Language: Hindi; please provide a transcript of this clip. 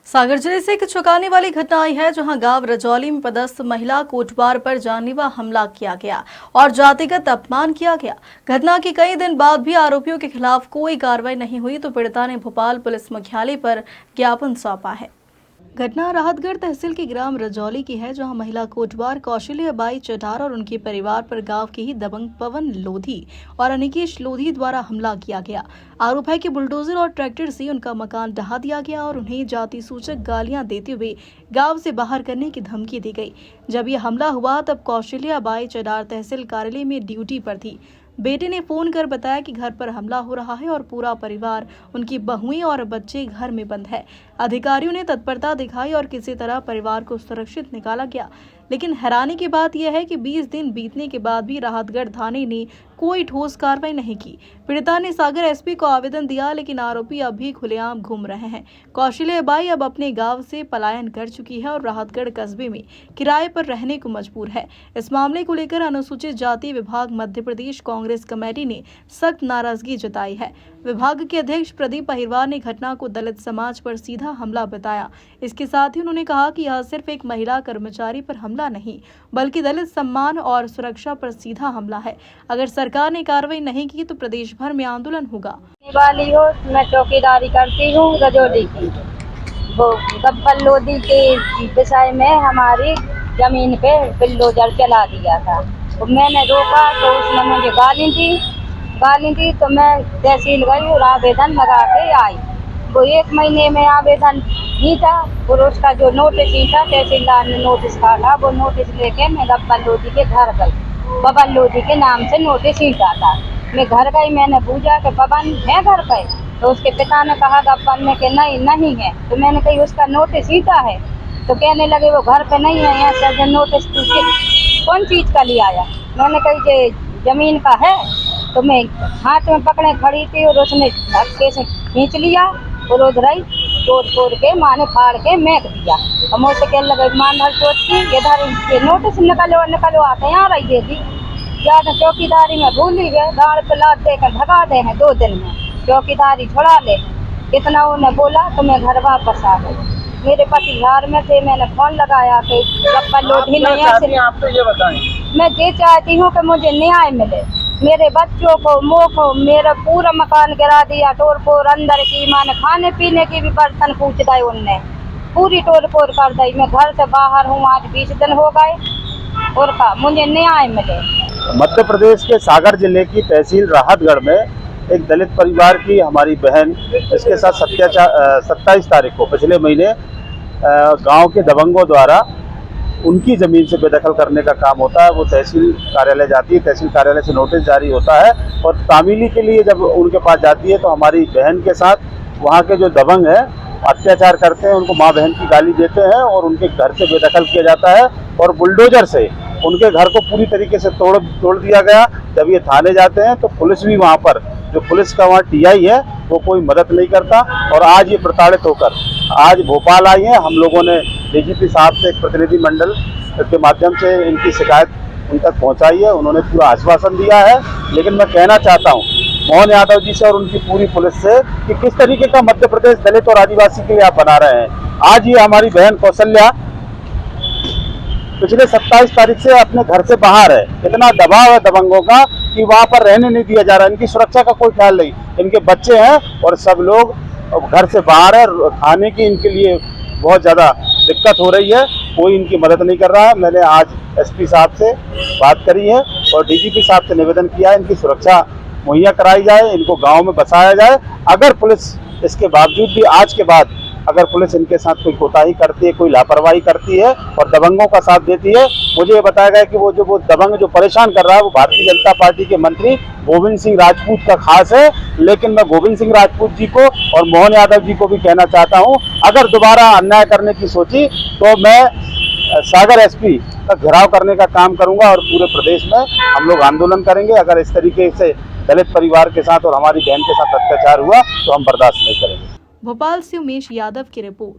सागर जिले से एक चौंकाने वाली घटना आई है, जहां गांव रजौली में पदस्थ महिला कोटवार पर जानलेवा हमला किया गया और जातिगत अपमान किया गया। घटना के कई दिन बाद भी आरोपियों के खिलाफ कोई कार्रवाई नहीं हुई तो पीड़िता ने भोपाल पुलिस मुख्यालय पर ज्ञापन सौंपा है। घटना राहतगढ़ तहसील के ग्राम रजौली की है, जहां महिला कोटवार कौशल्या बाई चटार और उनके परिवार पर गांव के ही दबंग पवन लोधी और अनिकेश लोधी द्वारा हमला किया गया। आरोप है कि बुलडोजर और ट्रैक्टर से उनका मकान ढहा दिया गया और उन्हें जाति सूचक गालियां देते हुए गांव से बाहर करने की धमकी दी गई। जब यह हमला हुआ तब कौशल्या बाई चटार तहसील कार्यालय में ड्यूटी पर थी। बेटे ने फोन कर बताया कि घर पर हमला हो रहा है और पूरा परिवार, उनकी बहुएं और बच्चे घर में बंद है। अधिकारियों ने तत्परता दिखाई और किसी तरह परिवार को सुरक्षित निकाला गया। लेकिन हैरानी की बात यह है कि 20 दिन बीतने के बाद भी राहतगढ़ थाने ने कोई ठोस कार्रवाई नहीं की। पीड़िता ने सागर एसपी को आवेदन दिया, लेकिन आरोपी अब भी खुलेआम घूम रहे हैं। कौशल्या बाई अब अपने गांव से पलायन कर चुकी है और राहतगढ़ कस्बे में किराए पर रहने को मजबूर है। इस मामले को लेकर अनुसूचित जाति विभाग मध्य प्रदेश कांग्रेस कमेटी ने सख्त नाराजगी जताई है। विभाग के अध्यक्ष प्रदीप अहिरवार ने घटना को दलित समाज पर सीधा हमला बताया। इसके साथ ही उन्होंने कहा कि यह सिर्फ एक महिला कर्मचारी पर हमला नहीं, बल्कि दलित सम्मान और सुरक्षा पर सीधा हमला है। अगर सरकार ने कार्रवाई नहीं की तो प्रदेश भर में आंदोलन होगा। वाली हो, मैं चौकीदारी करती हूँ रजौली की। वो गब्बर लोधी के विषय में हमारी जमीन पे बुलडोजर चला दिया था, तो मैंने रोका तो उसने मुझे गाली दी तो मैं तहसील गई और आवेदन लगा के आई। वो 1 महीने में आवेदन नहीं था और उसका जो नोटिस ही था, तहसीलदार ने नोटिस काटा। वो नोटिस लेके मैं गब्बर लोधी के घर गई। पवन लोधी के नाम से नोटिस ही था। मैं घर गई, मैंने पूछा कि पवन है घर पे, तो उसके पिता ने कहा गब्बर ने कि नहीं है। तो मैंने कही उसका नोटिस ही है, तो कहने लगे वो घर पे नहीं है। यहाँ से नोटिस तू कौन चीज का लिया आया? मैंने कही जे जमीन का है। तो मैं हाथ में पकड़े खड़ी थी और उसने धक्के से खींच लिया और उधर ही तोड़ के माने फाड़ के फेंक दिया। और मुझसे कहने लगे मान भर सोचती इधर नोटिस निकलो आते यहाँ रही देगी। ज्यादा चौकीदारी में भूल ही गए, गाड़ पे लाद दे कर भगा दे हैं 2 दिन में, चौकीदारी छोड़ा ले। इतना उन्हें बोला तो मैं घर वापस आ गई। मेरे पति बिहार में थे, मैंने फोन लगाया कि गब्बर लोधी नहीं है। आप तो ये बताएं। मैं ये चाहती हूँ कि मुझे न्याय मिले। मेरे बच्चों को, मुँह को, मेरा पूरा मकान गिरा दिया, तोड़ फोड़ अंदर की, माने खाने पीने की भी बर्तन पूछ दिए उनने, पूरी तोड़ फोड़ कर दी। मैं घर से बाहर हूँ, आज 20 दिन हो गए और का मुझे न्याय मिले। मध्य प्रदेश के सागर जिले की तहसील राहतगढ़ में एक दलित परिवार की हमारी बहन, इसके साथ 27 तारीख को पिछले महीने गांव के दबंगों द्वारा उनकी ज़मीन से बेदखल करने का काम होता है। वो तहसील कार्यालय जाती है, तहसील कार्यालय से नोटिस जारी होता है और तामीली के लिए जब उनके पास जाती है तो हमारी बहन के साथ वहाँ के जो दबंग हैं अत्याचार करते हैं, उनको माँ बहन की गाली देते हैं और उनके घर से बेदखल किया जाता है और बुलडोजर से उनके घर को पूरी तरीके से तोड़ दिया गया। जब ये थाने जाते हैं तो पुलिस भी वहाँ पर, जो पुलिस का वहाँ टीआई है, वो कोई मदद नहीं करता। और आज ये प्रताड़ित होकर आज भोपाल आई हैं। हम लोगों ने डीजीपी साहब से एक प्रतिनिधि मंडल के माध्यम से इनकी शिकायत उन तक पहुँचाई है। उन्होंने पूरा आश्वासन दिया है। लेकिन मैं कहना चाहता हूँ मोहन यादव जी से और उनकी पूरी पुलिस से कि किस तरीके का मध्य प्रदेश दलित और आदिवासी के लिए आप बना रहे हैं। आज ये हमारी बहन कौशल्या पिछले 27 तारीख से अपने घर से बाहर है। इतना दबाव है दबंगों का कि वहाँ पर रहने नहीं दिया जा रहा। इनकी सुरक्षा का कोई ख्याल नहीं। इनके बच्चे हैं और सब लोग घर से बाहर है। खाने की इनके लिए बहुत ज़्यादा दिक्कत हो रही है, कोई इनकी मदद नहीं कर रहा है। मैंने आज एसपी साहब से बात करी है और डीजीपी साहब से निवेदन किया है इनकी सुरक्षा मुहैया कराई जाए, इनको गाँव में बसाया जाए। अगर पुलिस इसके बावजूद भी आज के बाद अगर पुलिस इनके साथ कोई कोताही करती है, कोई लापरवाही करती है और दबंगों का साथ देती है, मुझे ये बताया गया कि वो दबंग जो परेशान कर रहा है वो भारतीय जनता पार्टी के मंत्री गोविंद सिंह राजपूत का खास है। लेकिन मैं गोविंद सिंह राजपूत जी को और मोहन यादव जी को भी कहना चाहता हूँ, अगर दोबारा अन्याय करने की सोची तो मैं सागर एसपी का घेराव करने का काम करूंगा और पूरे प्रदेश में हम लोग आंदोलन करेंगे। अगर इस तरीके से दलित परिवार के साथ और हमारी बहन के साथ अत्याचार हुआ तो हम बर्दाश्त नहीं करेंगे। भोपाल से उमेश यादव की रिपोर्ट।